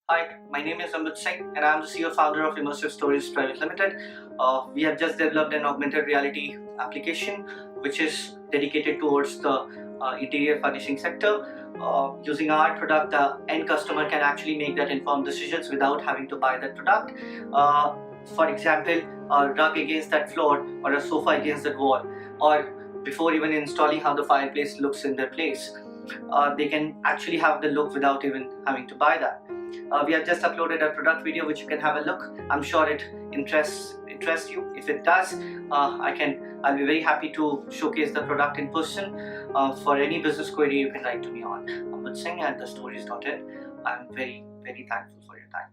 Hi, my name is Amit Singh and I am the CEO founder of Immersive Stories Private Limited. We have just developed an augmented reality application which is dedicated towards the interior furnishing sector. Using our product, the end customer can actually make that informed decisions without having to buy that product. For example, a rug against that floor or a sofa against that wall, or before even installing how the fireplace looks in their place. They can actually have the look without even having to buy that. We have just uploaded a product video which you can have a look. I'm sure it interests you. If it does, I'll be very happy to showcase the product in person. For any business query, you can write to me on Amit Singh at thestories.in. I'm very thankful for your time.